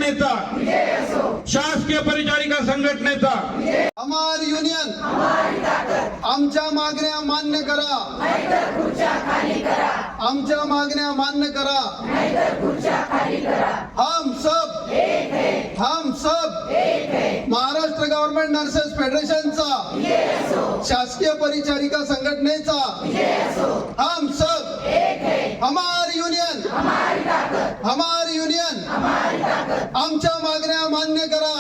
संघटनेचा, शासकीय परिचारिका संघटनेचा हमारी युनियन आमच्या मागण्या मान्य करा, आमच्या मागण्या मान्य करा। हम सब महाराष्ट्र गव्हर्नमेंट नर्सेस फेडरेशनचा, शासकीय परिचारिका संघटनेचा हम सब हमारी युनियन आमच्या मागण्या मान्य करा,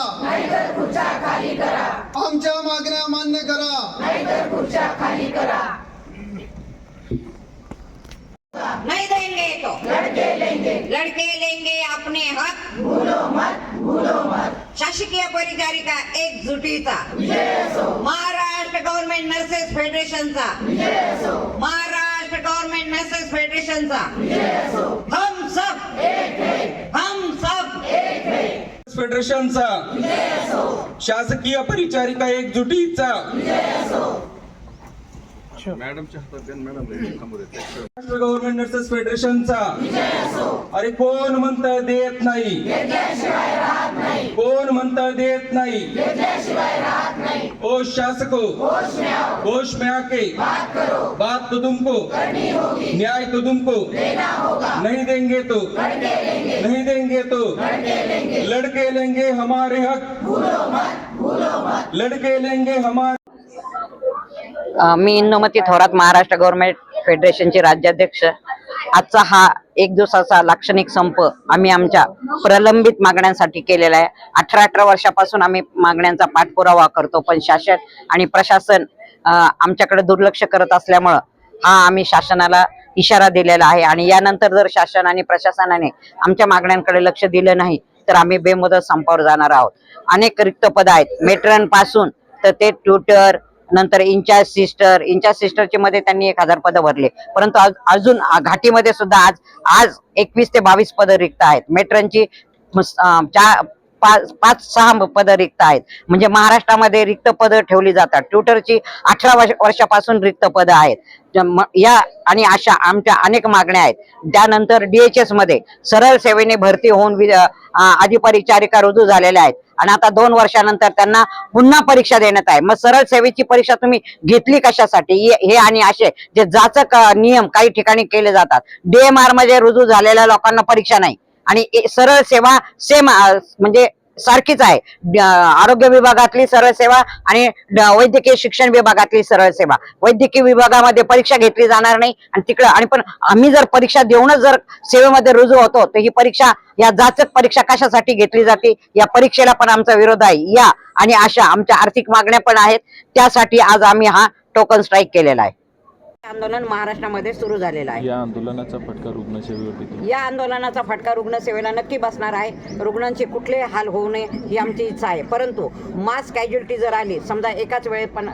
आमच्या मागण्या मान्य करा। नहीं देंगे तो लड़के लेंगे अपने हक, भूलो मत। शासकीय परिचारिका एकजुटीचा, महाराष्ट्र गव्हर्नमेंट नर्सेस फेडरेशनचा, महाराष्ट्र गव्हर्नमेंट नर्सेस फेडरेशनचा हम सब फेडरेशनचा, शासकीय परिचारिका एकजुटीचा, महाराष्ट्र गव्हर्नमेंट नर्सेस फेडरेशनचा। अरे कोण म्हणतं देत नाही, कोण म्हणतं देत नाही। ओ शासको होश में आके बात तो तुमको, न्याय तो तुमको नहीं देंगे तो, नहीं देंगे तो लड़के लेंगे हमारे हक, लड़के लेंगे हमारे। मी इंदुमती थोरात, महाराष्ट्र गव्हर्नमेंट फेडरेशनचे राज्याध्यक्ष। आजचा हा एक दिवसाचा लाक्षणिक संप आम्ही आमच्या प्रलंबित मागण्यांसाठी केलेला आहे। 18 वर्षापासून आम्ही मागण्यांचा पाठपुरावा करतो, पण शासन आणि प्रशासन आमच्याकडे दुर्लक्ष करत असल्यामुळं हा आम्ही शासनाला इशारा दिलेला आहे। आणि यानंतर जर शासन आणि प्रशासनाने आमच्या मागण्यांकडे लक्ष दिलं नाही तर आम्ही बेमुदत संपावर जाणार आहोत। अनेक रिक्त पद आहेत, मेट्रन पासून तर ते ट्युटर, नंतर इंचार्ज सिस्टरचे मध्ये त्यांनी 1000 पद भरले, परंतु अजून घाटीमध्ये सुद्धा आज 21 ते 22 पद रिक्त आहेत। मेट्रनची 5-6 पद रिक्त आहेत। म्हणजे महाराष्ट्रामध्ये रिक्त पद ठेवली जातात। ट्युटरची 18 वर्षापासून रिक्त पद आहेत। या आणि अशा आमच्या अनेक मागण्या आहेत। त्यानंतर DHS मध्ये सरळ सेवेने भरती होऊन अधिपरिचारिका रुजू झालेल्या आहेत आणि आता 2 वर्षानंतर त्यांना पुन्हा परीक्षा देण्यात आहे। मग सरळ सेवेची परीक्षा तुम्ही घेतली कशासाठी? हे आणि असे जे जाचक नियम काही ठिकाणी केले जातात। DMR मध्ये रुजू झालेल्या लोकांना परीक्षा नाही आणि सरळ सेवा सेम म्हणजे सारखीच आहे। आरोग्य विभागातली सरळ सेवा आणि वैद्यकीय शिक्षण विभागातली सरळ सेवा, वैद्यकीय विभागामध्ये परीक्षा घेतली जाणार नाही आणि तिकडे आणि पण आम्ही जर परीक्षा देऊनच जर सेवेमध्ये रुजू होतो तर ही परीक्षा, या जाचक परीक्षा कशासाठी घेतली जाते? या परीक्षेला पण आमचा विरोध आहे। या आणि अशा आमच्या आर्थिक मागण्या पण आहेत, त्यासाठी आज आम्ही हा टोकन स्ट्राईक केलेला आहे। आंदोलन महाराष्ट्रामध्ये सुरू झालेलं आहे। या आंदोलनाचा फटका रुग्णसेवेवरती, या आंदोलनाचा फटका रुग्णसेवेला नक्की बसणार आहे। रुग्णांचे कुठले हाल होऊ नये ही आमची इच्छा आहे, परंतु मास कॅज्युअलिटी जर आली, समजा एकाच वेळेस पण